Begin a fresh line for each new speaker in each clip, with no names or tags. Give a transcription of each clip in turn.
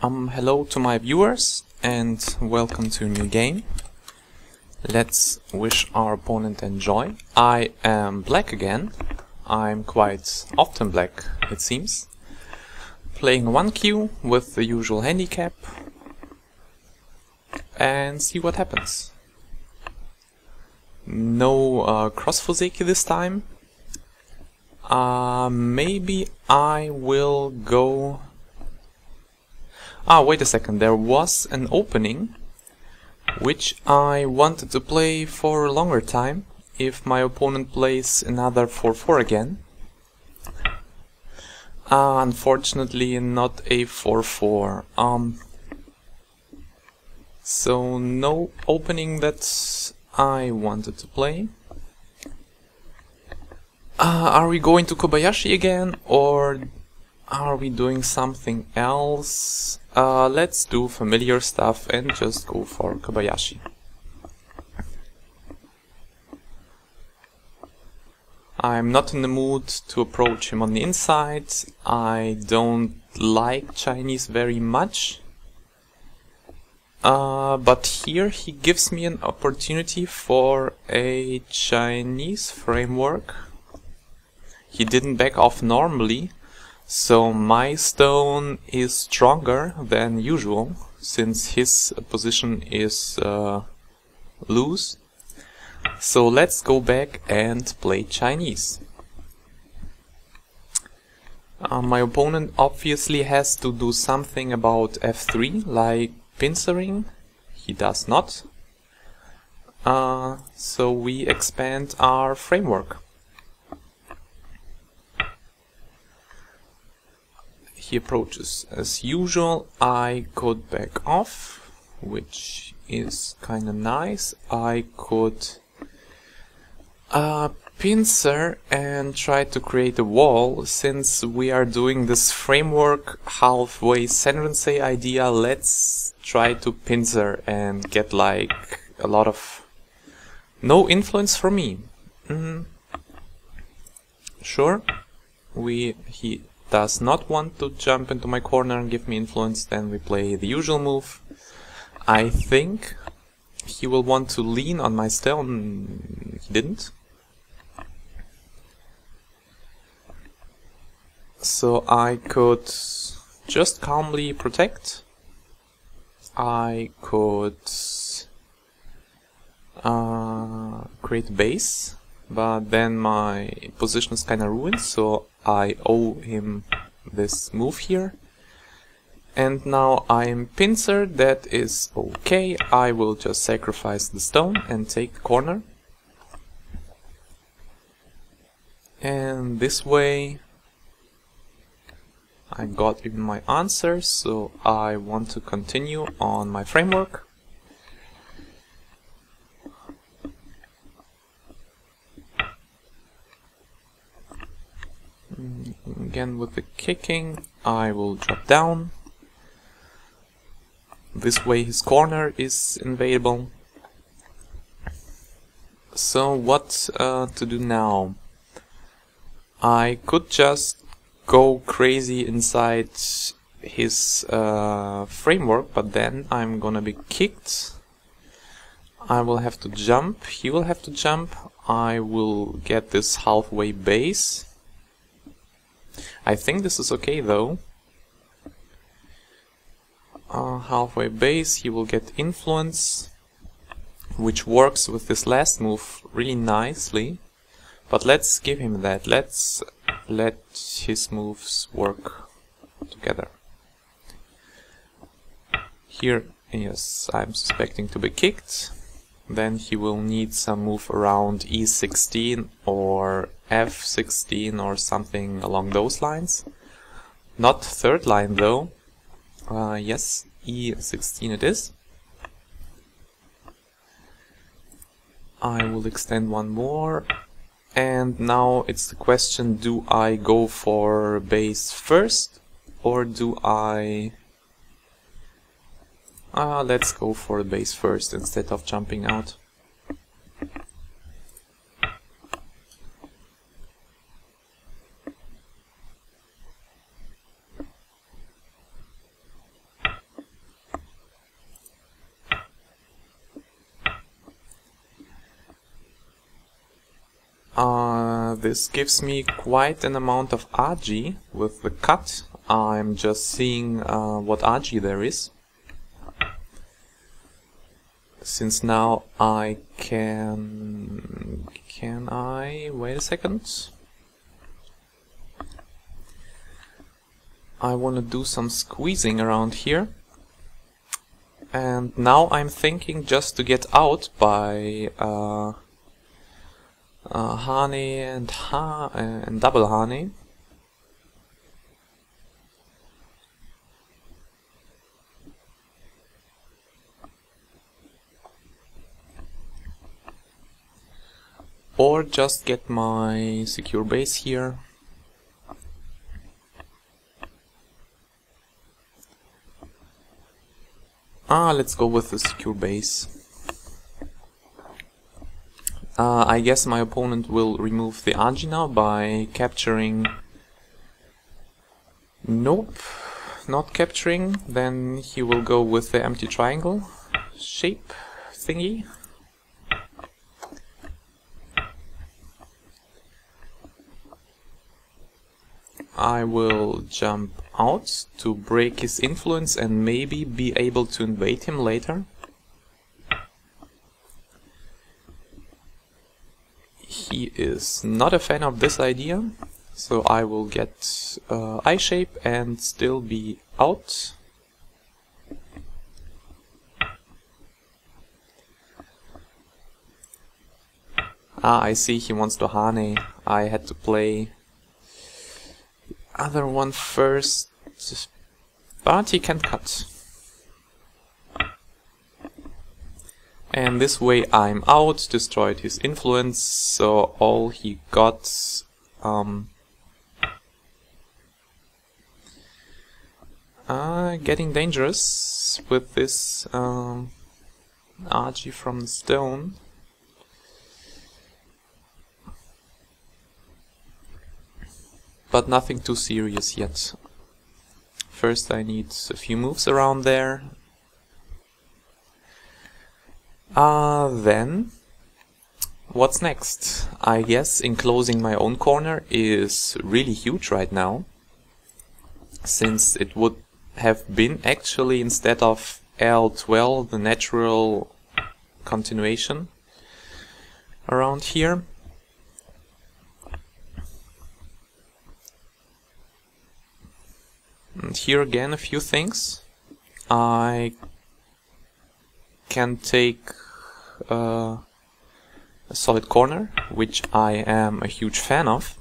Hello to my viewers and welcome to a new game. Let's wish our opponent enjoy. I am black again. I'm quite often black, it seems. Playing 1Q with the usual handicap and see what happens. No cross Fuseki this time. Maybe I will go... wait a second, there was an opening which I wanted to play for a longer time if my opponent plays another 4-4 again. Unfortunately not a 4-4. So no opening that I wanted to play. Are we going to Kobayashi again, or are we doing something else? Let's do familiar stuff and just go for Kobayashi. I'm not in the mood to approach him on the inside. I don't like Chinese very much. But here he gives me an opportunity for a Chinese framework. He didn't back off normally. So my stone is stronger than usual, since his position is loose. So let's go back and play Chinese. My opponent obviously has to do something about f3, like pincering. He does not. So we expand our framework. He approaches as usual. I could back off, which is kinda nice. I could pincer and try to create a wall. Since we are doing this framework halfway Senrensei idea, let's try to pincer and get like a lot of no influence from me. Sure, he does not want to jump into my corner and give me influence, then we play the usual move. I think he will want to lean on my stone. He didn't. So I could just calmly protect. I could create a base, but then my position is kinda ruined, so I owe him this move here. And now I'm pincered, that is okay. I will just sacrifice the stone and take the corner. And this way I got even my answer, so I want to continue on my framework. Again with the kicking, I will drop down. This way his corner is invadable. So what to do now? I could just go crazy inside his framework, but then I'm gonna be kicked. I will have to jump, he will have to jump. I will get this halfway base. I think this is okay though. Halfway base, he will get influence, which works with this last move really nicely. But let's give him that. Let's let his moves work together. Here, yes, I'm suspecting to be kicked. Then he will need some move around E16 or F16 or something along those lines. Not third line though. Yes, E16 it is. I will extend one more. And now it's the question, do I go for base first or do I... let's go for base first instead of jumping out. This gives me quite an amount of RG with the cut. I'm just seeing what RG there is. Since now I can I wait a second? I want to do some squeezing around here. And now I'm thinking just to get out by mrhaandi and double mrhaandi. Or just get my secure base here. Let's go with the secure base. I guess my opponent will remove the RG now by capturing... Nope, not capturing. Then he will go with the empty triangle shape thingy. I will jump out to break his influence and maybe be able to invade him later. He is not a fan of this idea, so I will get I shape and still be out. I see he wants to mrhaandi. I had to play other one first, but he can cut. And this way I'm out, destroyed his influence, so all he got getting dangerous with this RG from the stone. But nothing too serious yet. First I need a few moves around there. Then what's next? I guess enclosing my own corner is really huge right now, since it would have been actually, instead of L12, the natural continuation around here. And here again a few things. I can take a solid corner, which I am a huge fan of,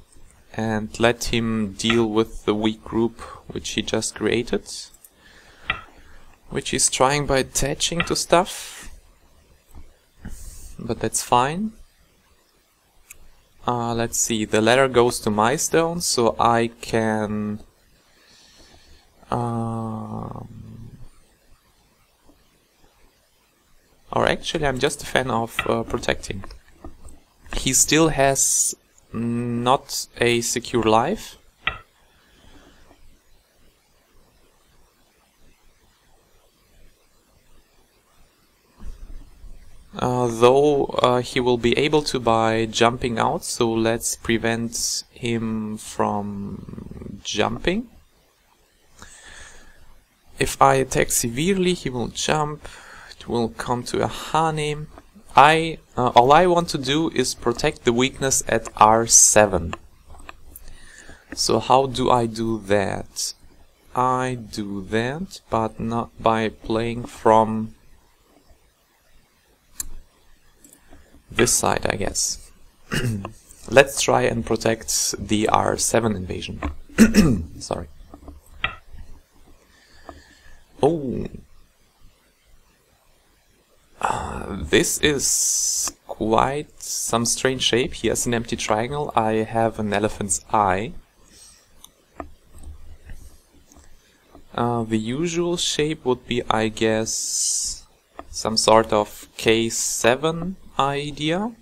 and let him deal with the weak group which he just created, which he's trying by attaching to stuff, but that's fine. Let's see, the ladder goes to my stone, so I can or actually I'm just a fan of protecting. He still has not a secure life. Though he will be able to by jumping out, so let's prevent him from jumping. If I attack severely, he will jump. It will come to a mrhaandi. All I want to do is protect the weakness at R7. So how do I do that? I do that, but not by playing from this side, I guess. Let's try and protect the R7 invasion. Sorry. Oh, this is quite some strange shape. He has an empty triangle. I have an elephant's eye. The usual shape would be, I guess, some sort of K7 idea.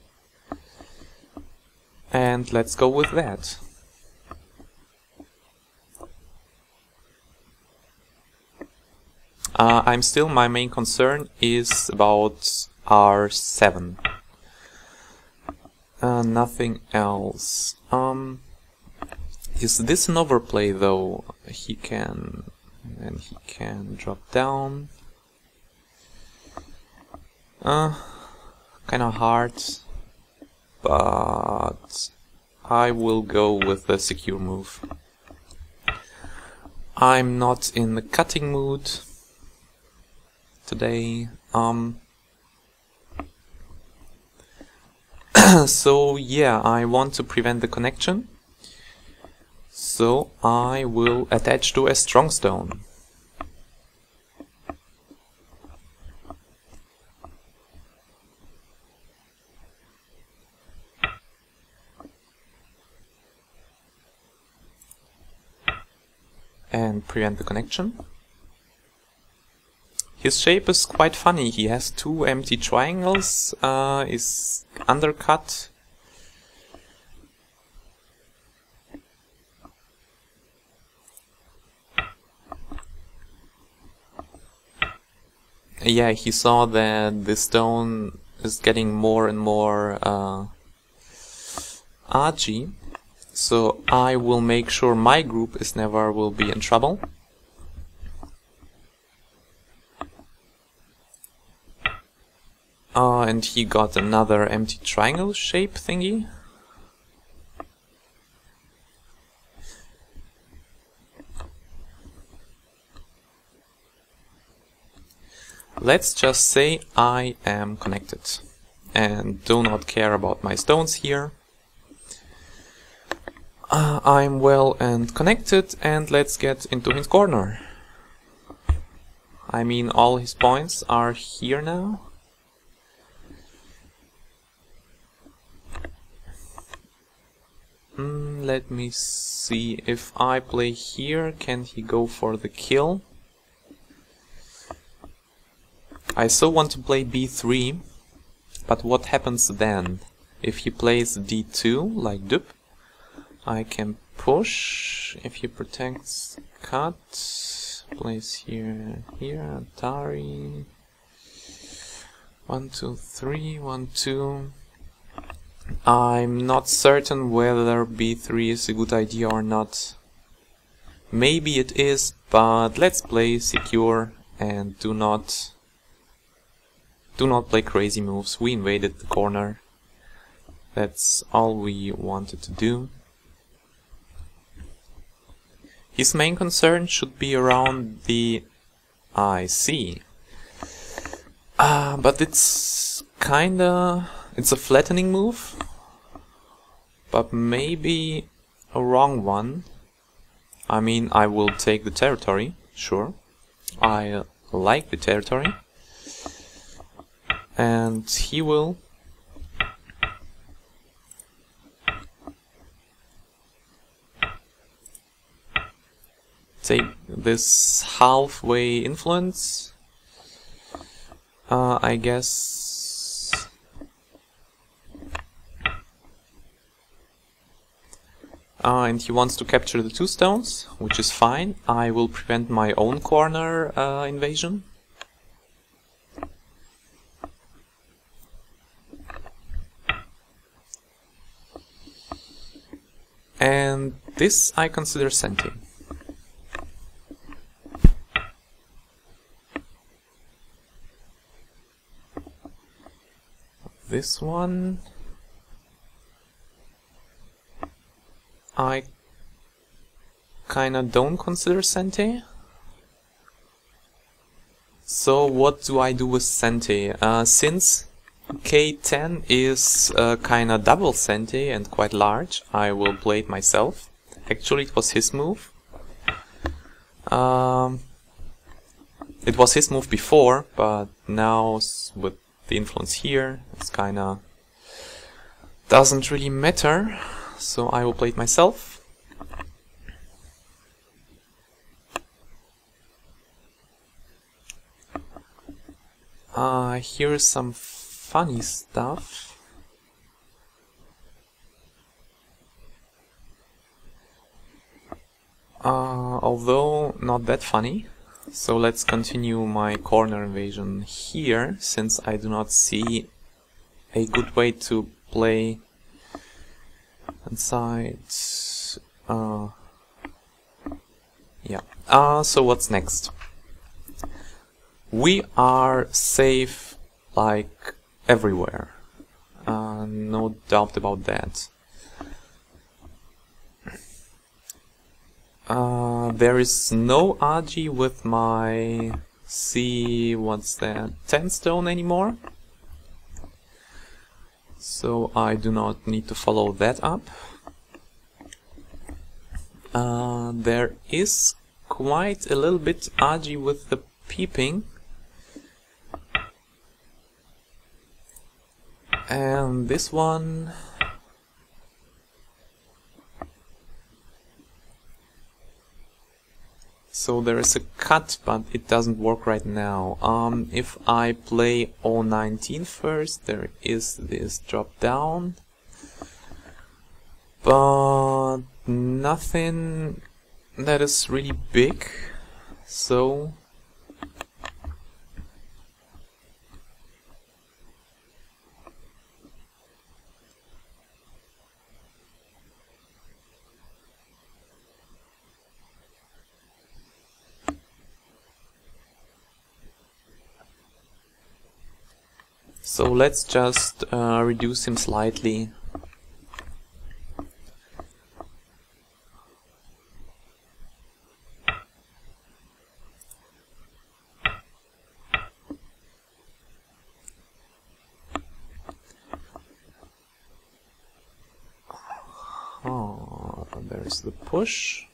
And let's go with that. My main concern is about R7. Nothing else. Is this an overplay though? He can drop down. Kinda hard, but I will go with the secure move. I'm not in the cutting mood today. So yeah, I want to prevent the connection. So I will attach to a strong stone. And prevent the connection. His shape is quite funny. He has two empty triangles, is undercut. Yeah, he saw that the stone is getting more and more argy, so I will make sure my group is never will be in trouble. And he got another empty triangle shape thingy. Let's just say I am connected and do not care about my stones here. I'm well and connected, and let's get into his corner. I mean, all his points are here now. Let me see, if I play here, can he go for the kill? I so want to play b3, but what happens then? If he plays d2, like dup, I can push. If he protects cut, plays here, Atari. 1, 2, 3, 1, 2. I'm not certain whether b3 is a good idea or not. Maybe it is, but let's play secure and do not play crazy moves. We invaded the corner. That's all we wanted to do. His main concern should be around the IC. But it's a flattening move, but maybe a wrong one. I mean, I will take the territory, sure. I like the territory. And he will take this halfway influence, I guess. And he wants to capture the two stones, which is fine. I will prevent my own corner invasion. And this I consider senti. This one I kinda don't consider senti. So what do I do with senti? Since K10 is kinda double senti and quite large, I will play it myself. Actually, it was his move. It was his move before, but now with the influence here, it's kinda doesn't really matter. So I will play it myself. Here is some funny stuff. Although not that funny. So let's continue my corner invasion here, since I do not see a good way to play inside. Yeah. So what's next? We are safe like everywhere. No doubt about that. There is no RG with my what's that, 10 stone anymore. So I do not need to follow that up. There is quite a little bit RG with the peeping. And this one... So there is a cut, but it doesn't work right now. If I play 019 first, there is this drop down. But nothing that is really big. So... So let's just reduce him slightly. Oh, there's the push.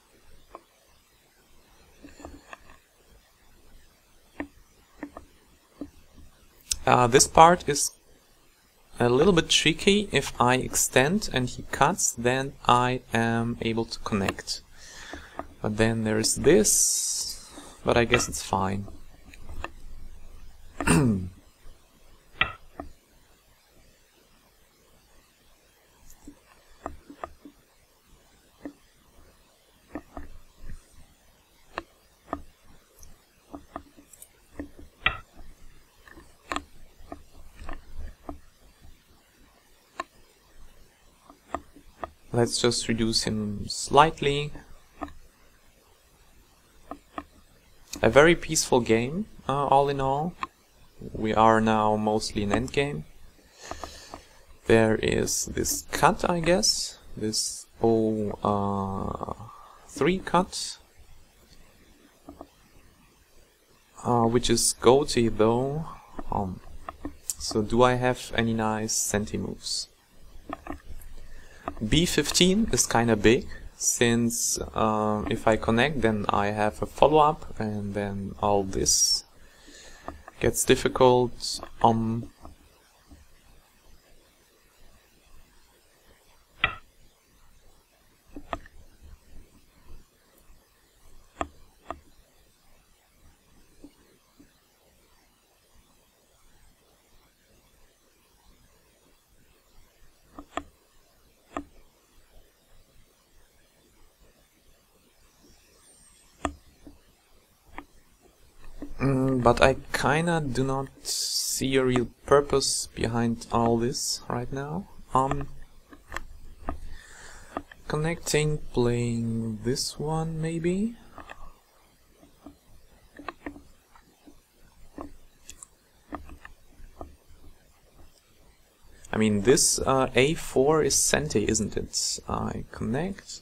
This part is a little bit tricky. If I extend and he cuts, then I am able to connect. But then there's this, but I guess it's fine. Let's just reduce him slightly. A very peaceful game, all in all. We are now mostly in Endgame. There is this cut, I guess. This 3 cut. Which is goatee though. So do I have any nice senti moves? B15 is kinda big, since if I connect then I have a follow-up and then all this gets difficult. But I kinda do not see a real purpose behind all this right now. Connecting, playing this one maybe? I mean, this A4 is senti, isn't it? I connect.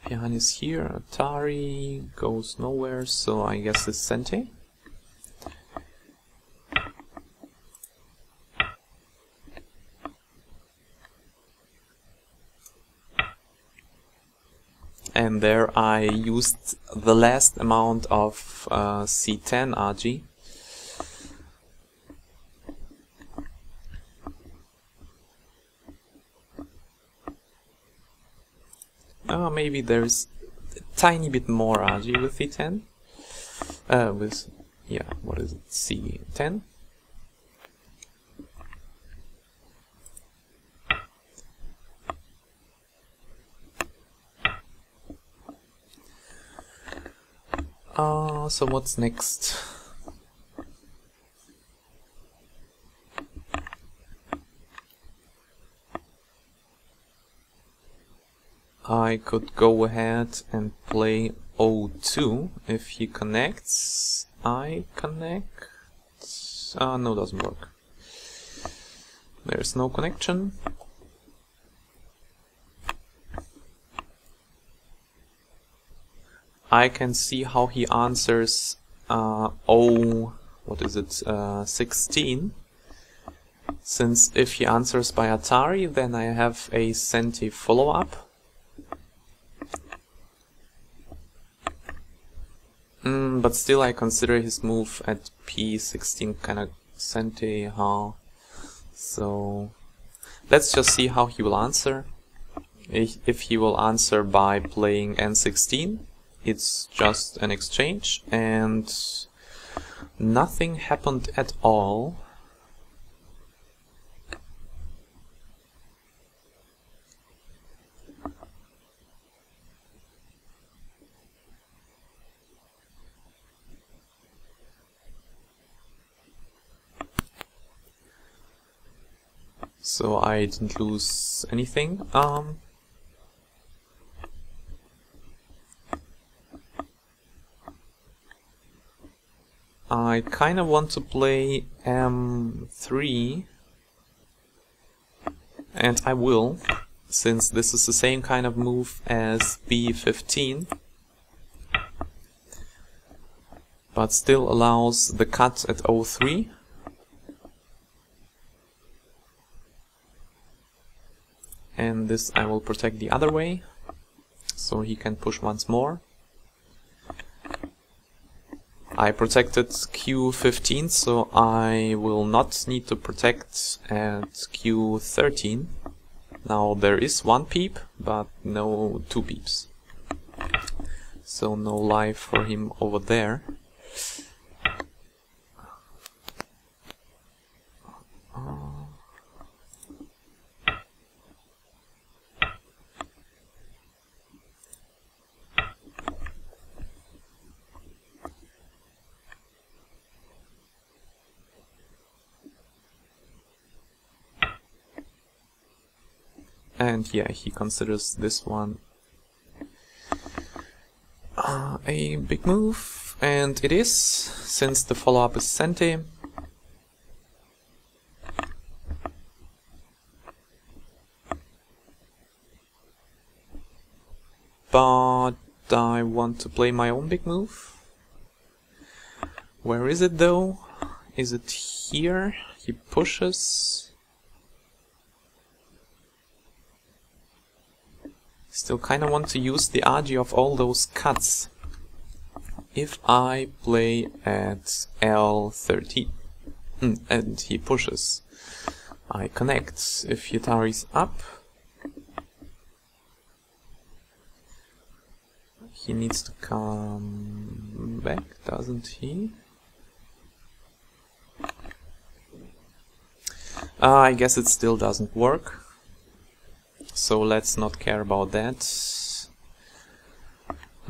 Behind is here. Atari goes nowhere, so I guess it's senti. And there I used the last amount of C10 RG. Maybe there's a tiny bit more RG with C10. What is it? C10. So what's next? I could go ahead and play O2. If he connects, I connect. No, doesn't work. There's no connection. I can see how he answers what is it, 16. Since if he answers by Atari, then I have a Senti follow-up. But still I consider his move at P16 kinda Senti, huh? So let's just see how he will answer. If he will answer by playing N16, it's just an exchange, and nothing happened at all. So I didn't lose anything. I kind of want to play M3, and I will, since this is the same kind of move as B15, but still allows the cut at O3. And this I will protect the other way, so he can push once more. I protected Q15, so I will not need to protect at Q13. Now there is one peep, but no two peeps. So no life for him over there. And yeah, he considers this one a big move, and it is, since the follow-up is Senti. But I want to play my own big move. Where is it though? Is it here? He pushes. Still kind of want to use the agi of all those cuts. If I play at L13 and he pushes, I connect. If Yutari's up, he needs to come back, doesn't he? I guess it still doesn't work. So let's not care about that.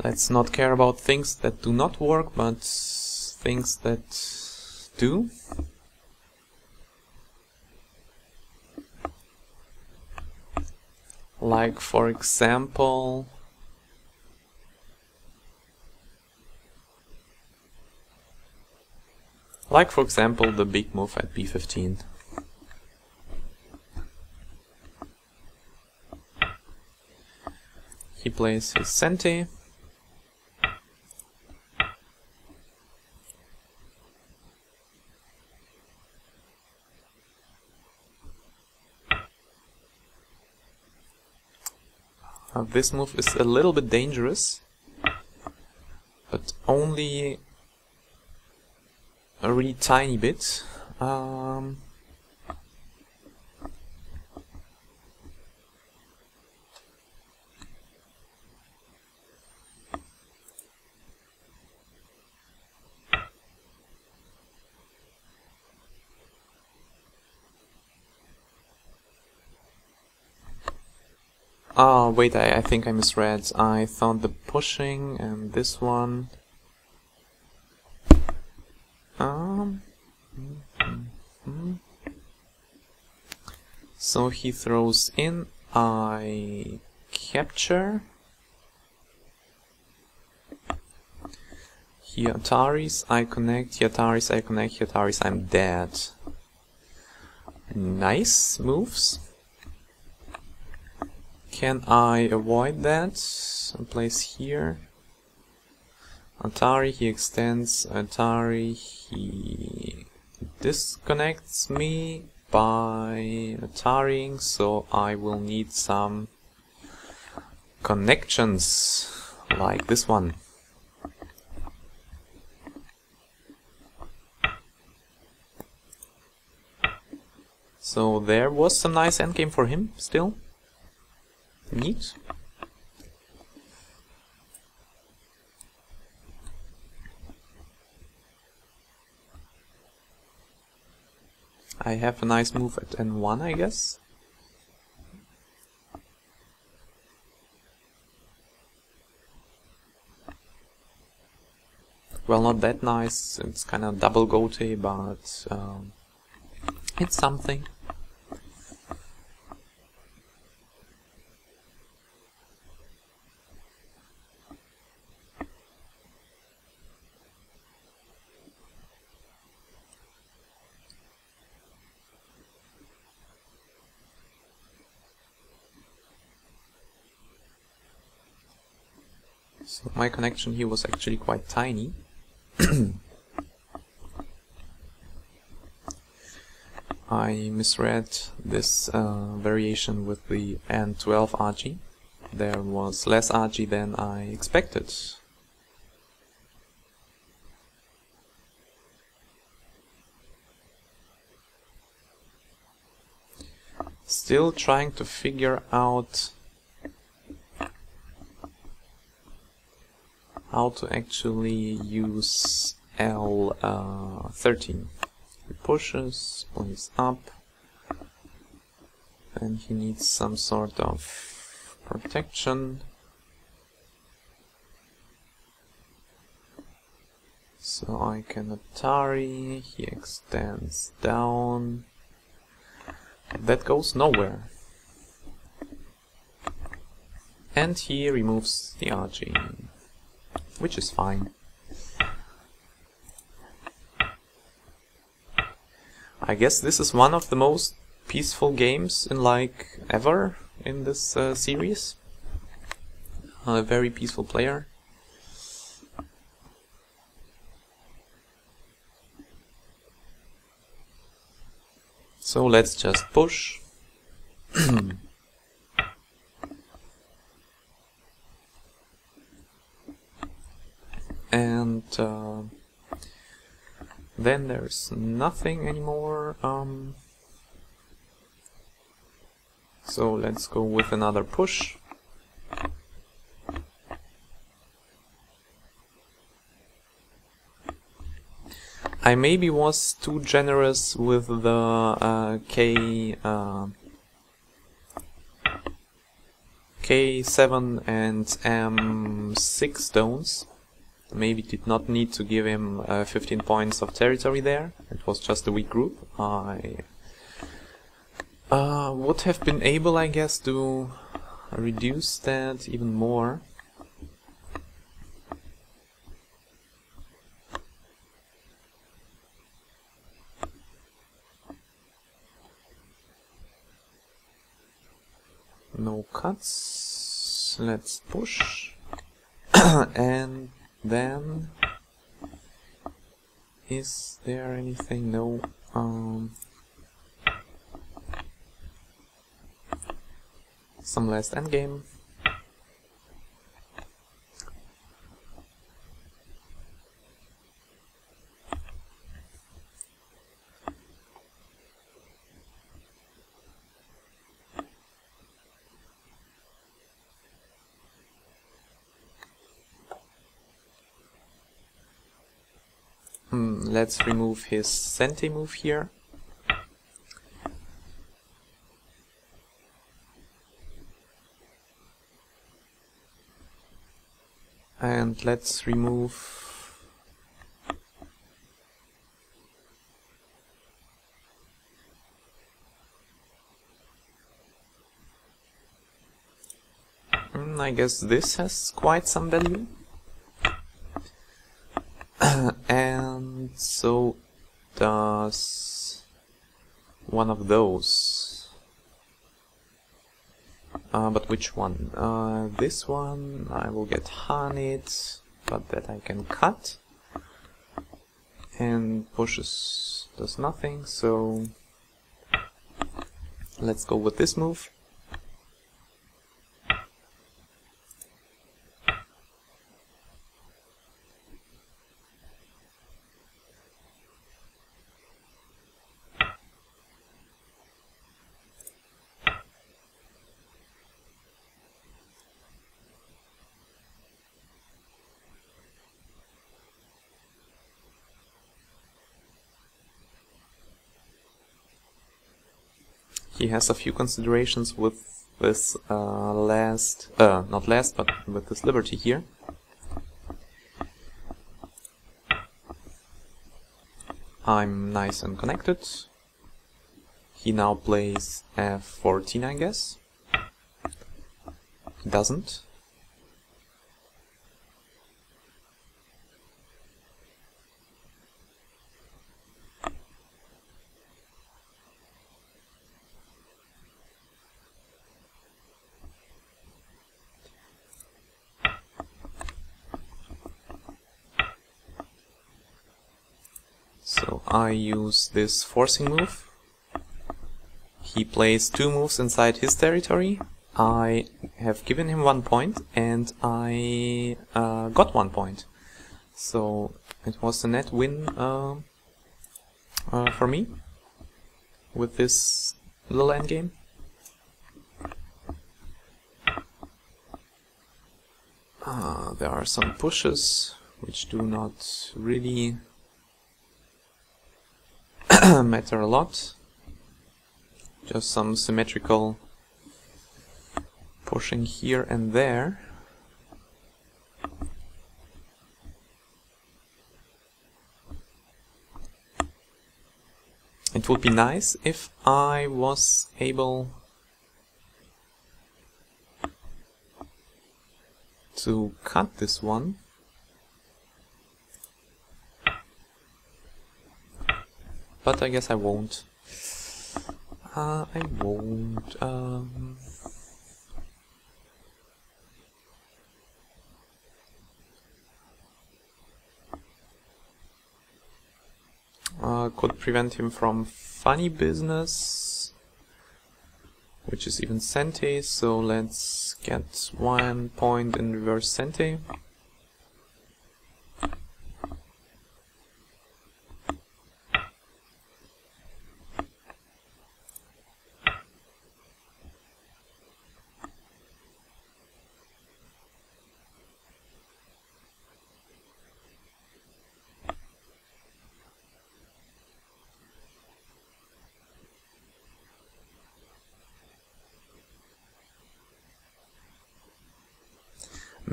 Let's not care about things that do not work, but things that do. Like for example, the big move at B15. He plays his Senti. This move is a little bit dangerous, but only a really tiny bit. Oh, wait, I think I misread. I thought the pushing and this one... So he throws in, I capture. Here Ataris, I connect, here Ataris, I connect, here Ataris, I'm dead. Nice moves. Can I avoid that? Place here. Atari, he extends. Atari, he disconnects me by Ataring, so I will need some connections like this one. So there was some nice endgame for him still. Neat. I have a nice move at N1, I guess. Well, not that nice. It's kind of double goatee, but it's something. So my connection here was actually quite tiny. I misread this variation with the N12 RG. There was less RG than I expected. Still trying to figure out how to actually use L13. He pushes, plays up, and he needs some sort of protection. So I can Atari, he extends down. That goes nowhere. And he removes the RG, which is fine. I guess this is one of the most peaceful games in like ever in this series. A very peaceful player. So let's just push. And then there's nothing anymore. So let's go with another push. I maybe was too generous with the K7 and M6 stones. Maybe did not need to give him 15 points of territory there. It was just a weak group. I would have been able, I guess, to reduce that even more. No cuts. Let's push. And then, is there anything? No. Some last endgame. Let's remove his Sente move here. And let's remove I guess this has quite some value. And so does one of those. But which one? This one I will get honeyed, but that I can cut. And pushes does nothing, so let's go with this move. He has a few considerations with this not last, but with this liberty here. I'm nice and connected. He now plays f14, I guess. He doesn't. So I use this forcing move. He plays 2 moves inside his territory. I have given him 1 point and I got 1 point. So it was a net win for me with this little endgame. There are some pushes which do not really matter a lot. Just some symmetrical pushing here and there. It would be nice if I was able to cut this one. But I guess I won't. I won't. Could prevent him from funny business, which is even Sente, so let's get 1 point in reverse Sente.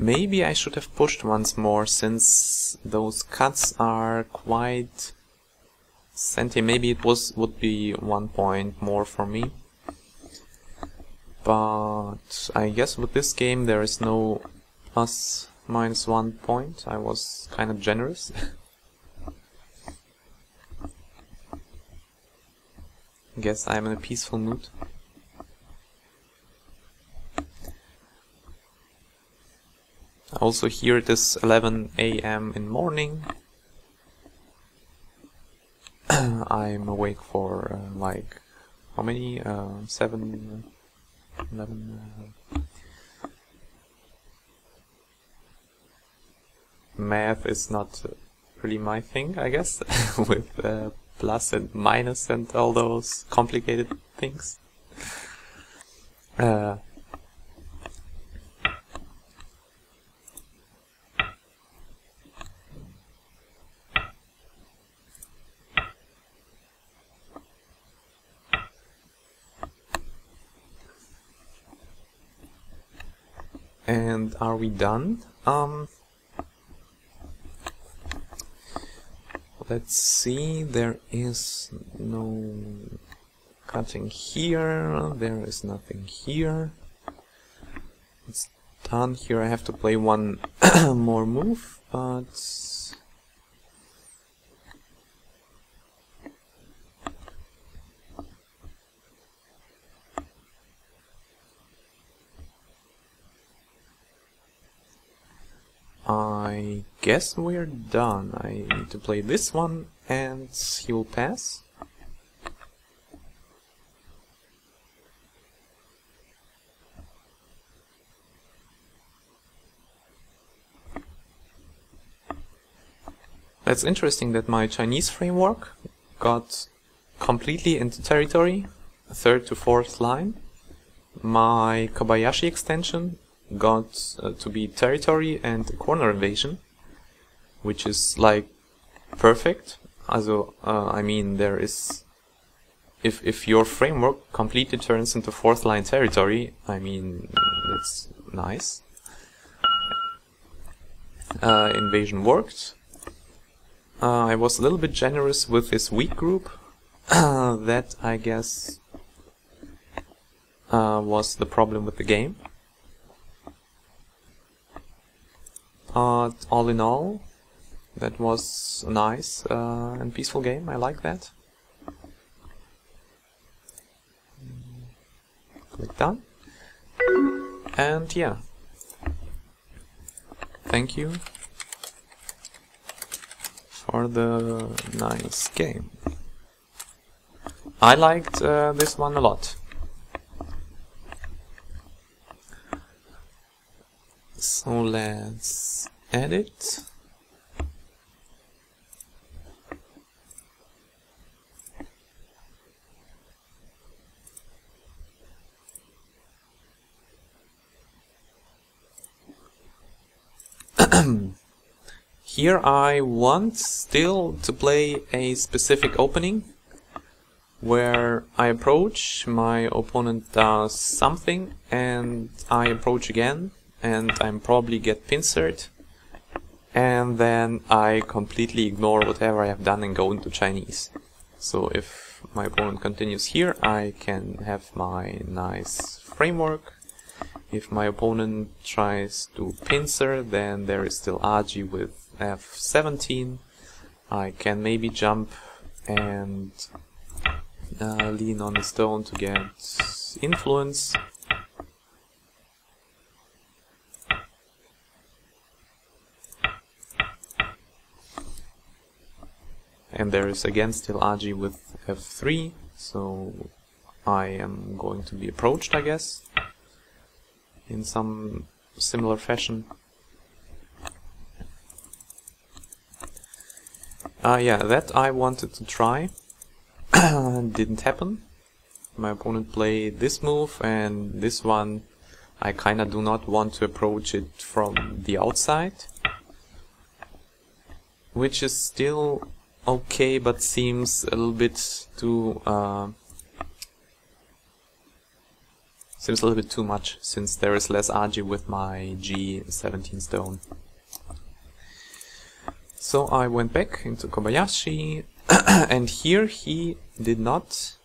Maybe I should have pushed once more, since those cuts are quite Sente. Maybe it would be 1 point more for me. But I guess with this game there is no plus minus 1 point. I was kind of generous. Guess I'm in a peaceful mood. Also here it is 11 AM in morning. I'm awake for like how many? 7, 11. Math is not really my thing, I guess, with plus and minus and all those complicated things. And are we done? Let's see, there is no cutting here, there is nothing here. It's done. Here I have to play one more move, but I guess we're done. I need to play this one and he will pass. That's interesting that my Chinese framework got completely into territory, 3rd to 4th line. My Kobayashi extension got to be territory and corner invasion, which is like perfect. Also, I mean, there is, if your framework completely turns into 4th line territory, I mean, that's nice. Invasion worked. I was a little bit generous with this weak group. That, I guess, was the problem with the game. All in all, that was a nice and peaceful game. I like that. Click done. And yeah, thank you for the nice game. I liked this one a lot. So let's edit. Here I want still to play a specific opening where I approach, my opponent does something, and I approach again, and I'm probably get pincered, and then I completely ignore whatever I have done and go into Chinese. So if my opponent continues here, I can have my nice framework. If my opponent tries to pincer, then there is still Agi with F17. I can maybe jump and lean on the stone to get influence. And there is again still Agi with F3, so I am going to be approached, I guess, in some similar fashion. Yeah, that I wanted to try. Didn't happen. My opponent played this move, and this one I kinda do not want to approach it from the outside, which is still okay, but seems a little bit too much, since there is less Agi with my G17 stone. So I went back into Kobayashi, and here he did not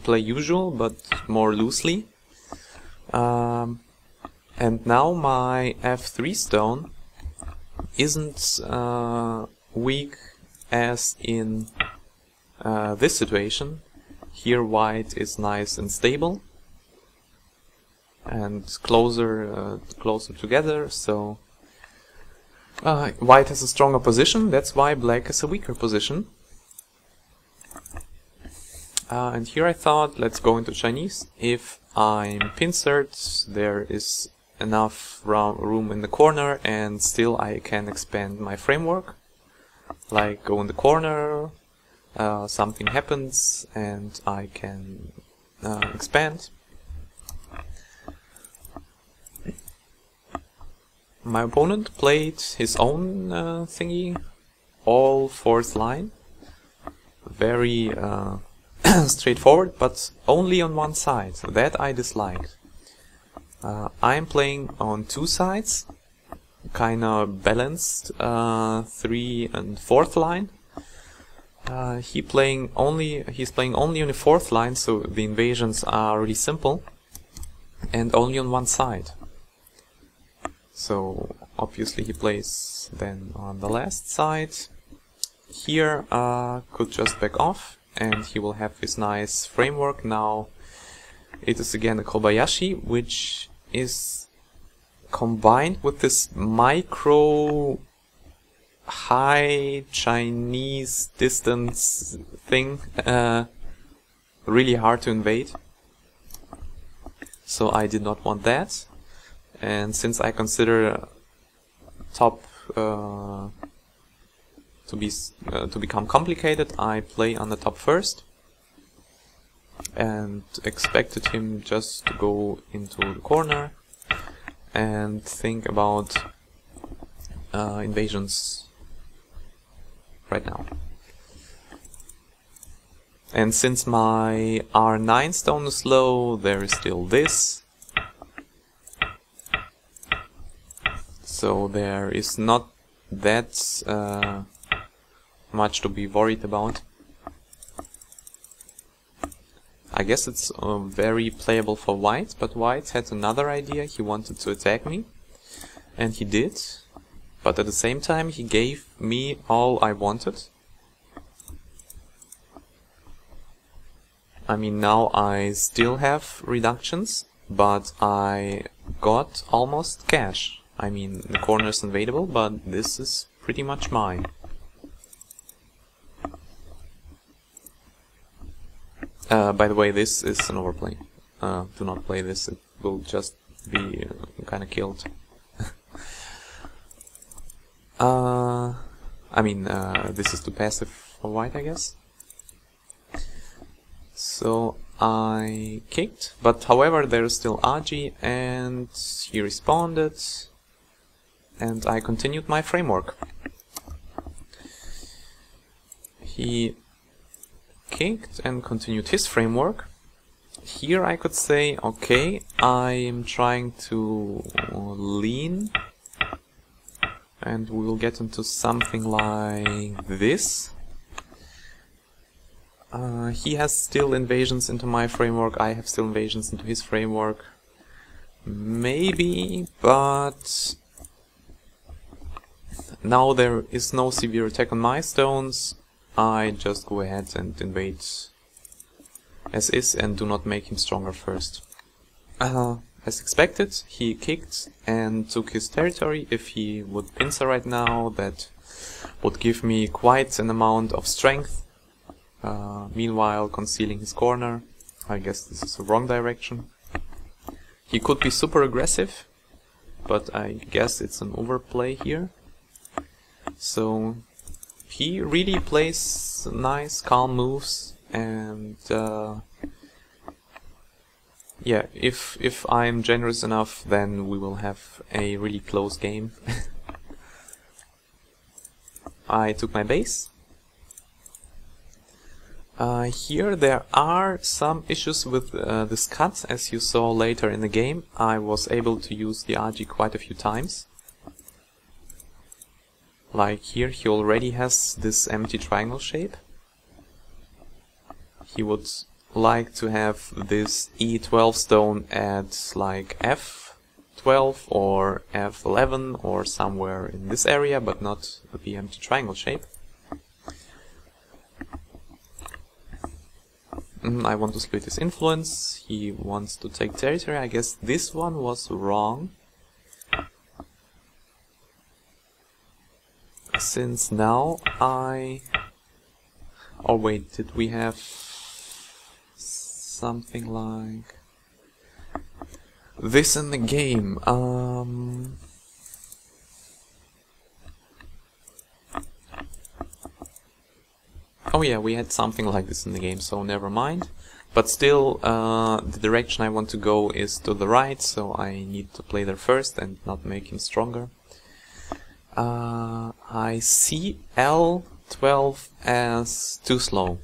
play usual, but more loosely. And now my F3 stone isn't weak as in this situation. Here white is nice and stable and closer together, so white has a stronger position. That's why black has a weaker position. And here I thought, let's go into Chinese. If I'm pincered, there is enough room in the corner, and still I can expand my framework. Like go in the corner, something happens, and I can expand. My opponent played his own thingy, all 4th line. Very straightforward, but only on one side. That I disliked. I'm playing on 2 sides, kinda balanced, 3 and 4th line. He's playing only on the 4th line, so the invasions are really simple, and only on one side. So obviously he plays then on the last side. Here could just back off, and he will have his nice framework. Now it is again a Kobayashi, which is combined with this micro high Chinese distance thing, really hard to invade. So I did not want that, and since I consider top to become complicated, I play on the top first and expected him just to go into the corner and think about invasions right now. And since my R9 stone is low, there is still this. So there is not that much to be worried about. I guess it's very playable for white, but white had another idea. He wanted to attack me, and he did. But at the same time, he gave me all I wanted. I mean, now I still have reductions, but I got almost cash. I mean, the corner is invadable, but this is pretty much mine. By the way, this is an overplay. Do not play this, it will just be kinda killed. I mean, this is too passive for white, I guess. So I kicked, but however there is still Agi, and he responded, and I continued my framework. He kicked and continued his framework. Here I could say, okay, I'm trying to lean, and we will get into something like this. He has still invasions into my framework, I have still invasions into his framework. Maybe, but now there is no severe attack on my stones. I just go ahead and invade as is and do not make him stronger first. As expected, he kicked and took his territory. If he would pincer right now, that would give me quite an amount of strength. Meanwhile concealing his corner. I guess this is the wrong direction. He could be super aggressive, but I guess it's an overplay here. So he really plays nice, calm moves, and yeah, if I'm generous enough, then we will have a really close game. I took my base. Here there are some issues with this cut. As you saw later in the game, I was able to use the Agi quite a few times. Like here, he already has this empty triangle shape. He would like to have this E12 stone at like F12 or F11 or somewhere in this area, but not the empty triangle shape. I want to split his influence. He wants to take territory. I guess this one was wrong, since now I... Oh wait, did we have something like this in the game? Oh yeah, we had something like this in the game, so never mind. But still, the direction I want to go is to the right, so I need to play there first and not make him stronger. I see L12 as too slow.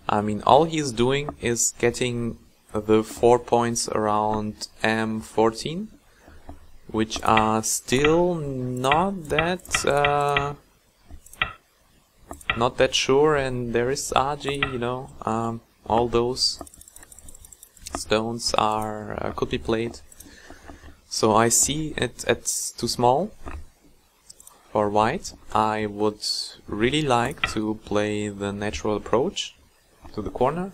I mean, all he's doing is getting the 4 points around M14, which are still not that sure, and there is Agi, you know, all those stones are could be played. So I see it's too small for white. I would really like to play the natural approach to the corner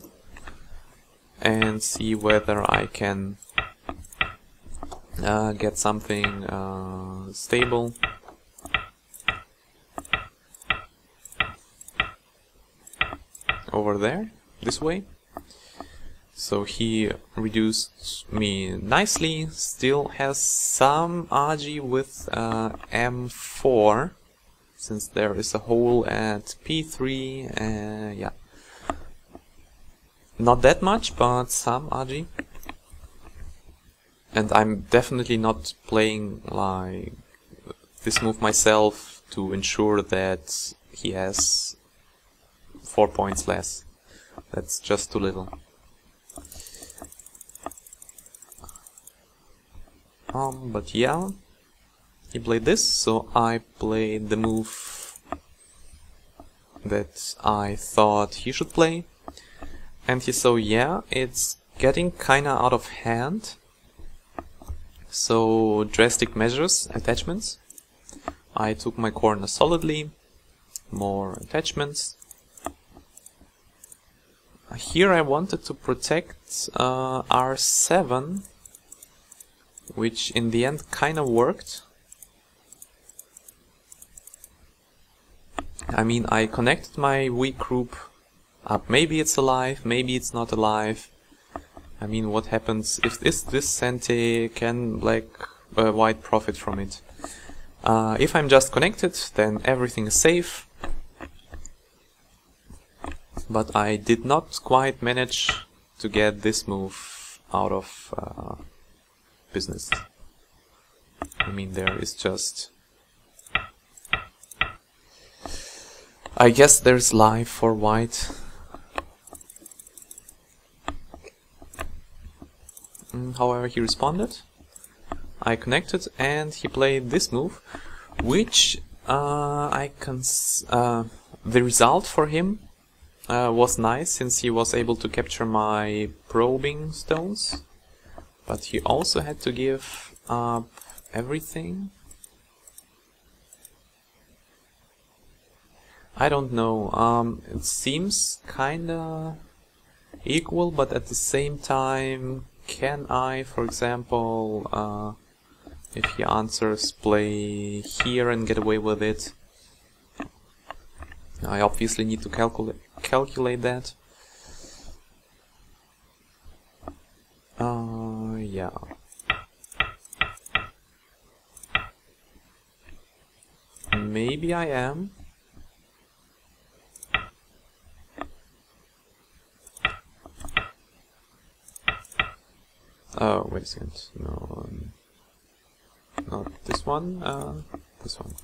and see whether I can get something stable. Over there, this way. So he reduced me nicely, still has some RG with M4, since there is a hole at P3, yeah. Not that much, but some RG. And I'm definitely not playing like this move myself to ensure that he has 4 points less. That's just too little. But yeah, he played this, so I played the move that I thought he should play. And he saw, yeah, it's getting kinda out of hand. So, drastic measures, attachments. I took my corner solidly, more attachments. Here I wanted to protect R7, which in the end kinda worked. I mean, I connected my weak group up. Maybe it's alive, maybe it's not alive. I mean, what happens if this Sente, can white profit from it? If I'm just connected, then everything is safe. But I did not quite manage to get this move out of business. I mean, there is just... I guess there's life for white. However, he responded. I connected and he played this move, which the result for him was nice, since he was able to capture my probing stones. But he also had to give up everything. I don't know, it seems kinda equal, but at the same time, can I, for example, if he answers, play here and get away with it? I obviously need to calculate that. Yeah. Maybe I am. Oh, wait a second. No, not this one. This one.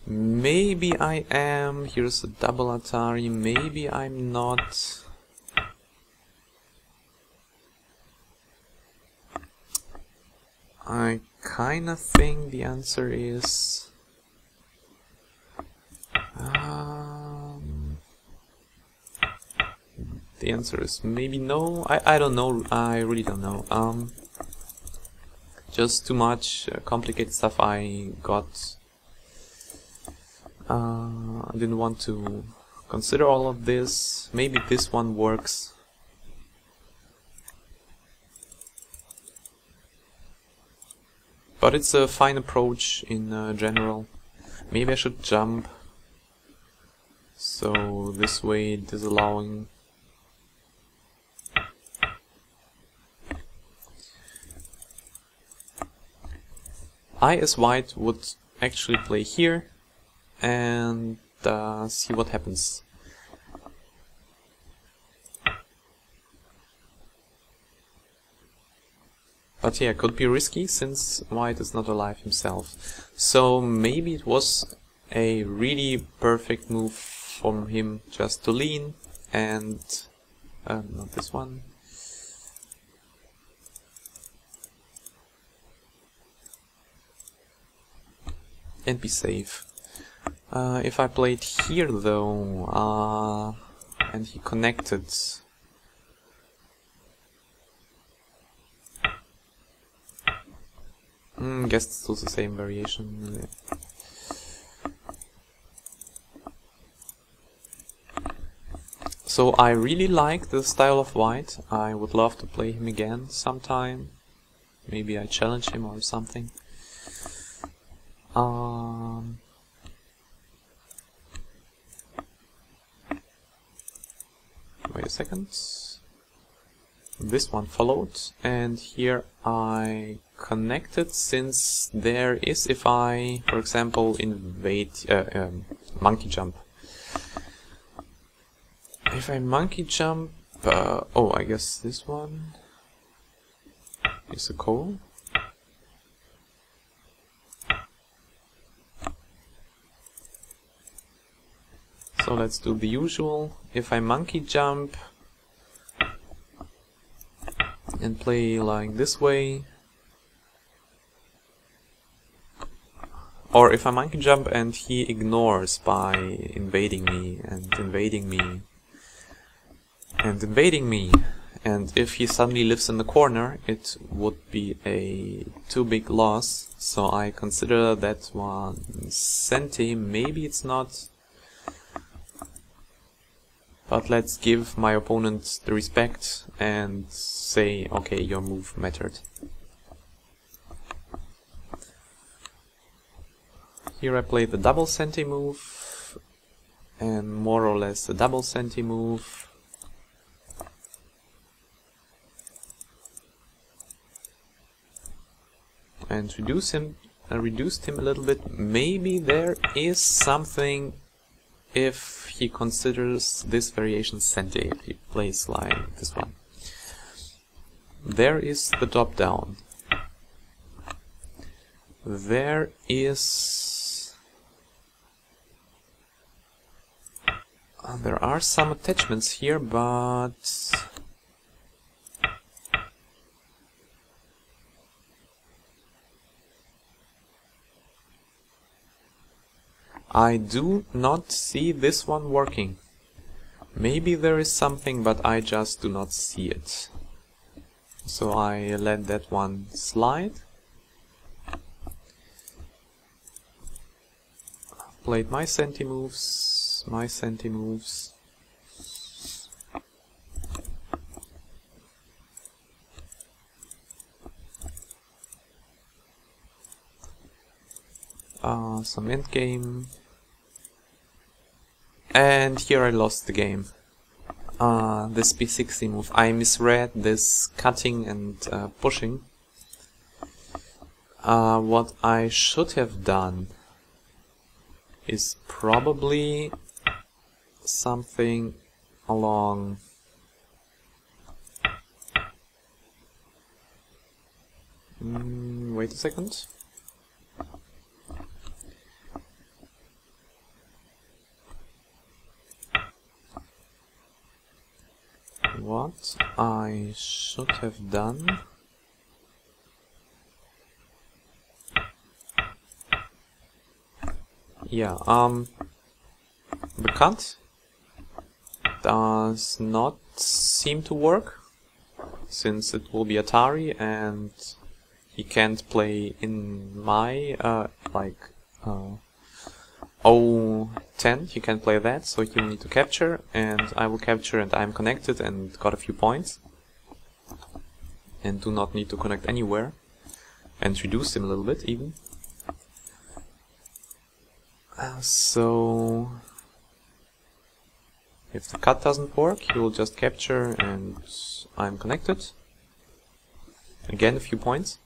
Maybe I am. Here's a double Atari. Maybe I'm not. I kinda think the answer is... the answer is maybe no. I don't know. I really don't know. Just too much complicated stuff I got. I didn't want to consider all of this. Maybe this one works. But it's a fine approach in general. Maybe I should jump. So this way, disallowing. I, as white, would actually play here and see what happens. But yeah, could be risky since white is not alive himself. So maybe it was a really perfect move from him just to lean and... not this one. And be safe. If I played here though, and he connected, Guess it's still the same variation. So I really like the style of white. I would love to play him again sometime. Maybe I challenge him or something. Wait a second. This one followed, and here I connected, since there is, if I, for example, invade monkey jump. If I monkey jump, oh, I guess this one is a coal. So let's do the usual. If I monkey jump and play like this way, or if I monkey jump and he ignores by invading me and invading me and invading me, and if he suddenly lives in the corner, it would be a too big loss. So I consider that one centi. Maybe it's not, but let's give my opponent the respect and say, okay, your move mattered. Here I play the double centi move, and more or less a double centi move. And reduced him a little bit. Maybe there is something if he considers this variation centi, if he plays like this one. There is the drop down. There is... there are some attachments here, but... I do not see this one working. Maybe there is something, but I just do not see it. So I let that one slide. Played my centi moves, some endgame. And here I lost the game. This B60 move. I misread this cutting and pushing. What I should have done is probably something along... wait a second. What I should have done the cut does not seem to work, since it will be Atari and he can't play in my O10, he can't play that, so he'll need to capture, and I will capture, and I'm connected and got a few points. And do not need to connect anywhere. And reduce him a little bit, even. So... if the cut doesn't work, he will just capture, and I'm connected. Again, a few points.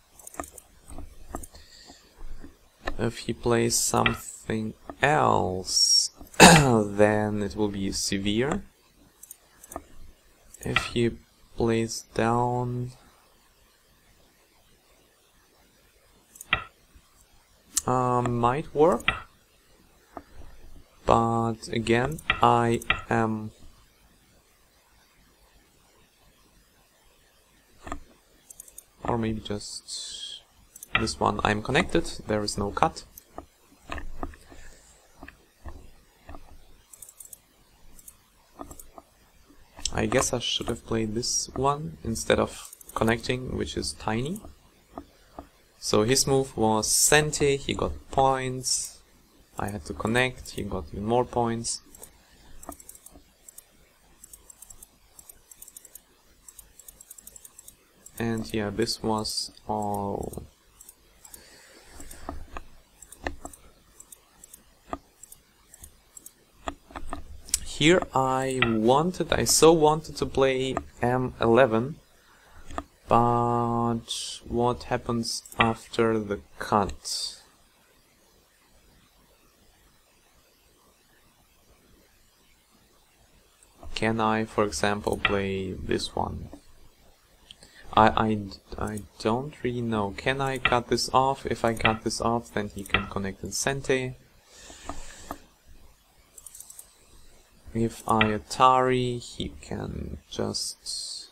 If he plays something else, then it will be severe. If he plays down... might work. But again, I am... or maybe just this one, I'm connected, there is no cut. I guess I should have played this one instead of connecting, which is tiny. So his move was Sente, he got points. I had to connect, he got even more points. And yeah, this was all. Here I so wanted to play M11, but what happens after the cut? Can I, for example, play this one? I don't really know. Can I cut this off? If I cut this off, then he can connect in Sente. If I Atari, he can just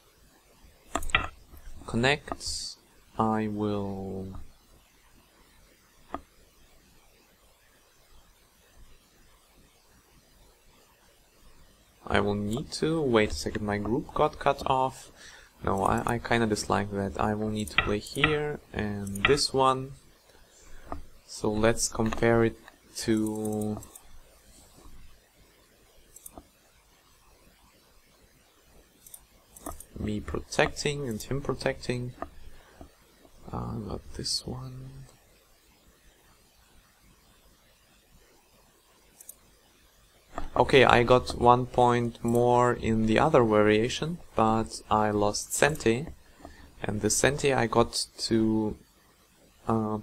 connect. I will need to wait a second. My group got cut off. No, I kinda dislike that. I will need to play here and this one. So let's compare it to me protecting and him protecting. Got this one. Okay, I got 1 point more in the other variation, but I lost Sente, and the Sente I got to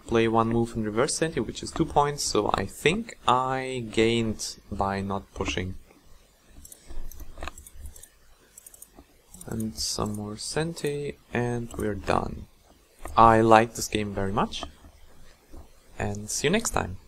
play one move in reverse Sente, which is 2 points, so I think I gained by not pushing. And some more Sente, and we're done. I like this game very much, and see you next time.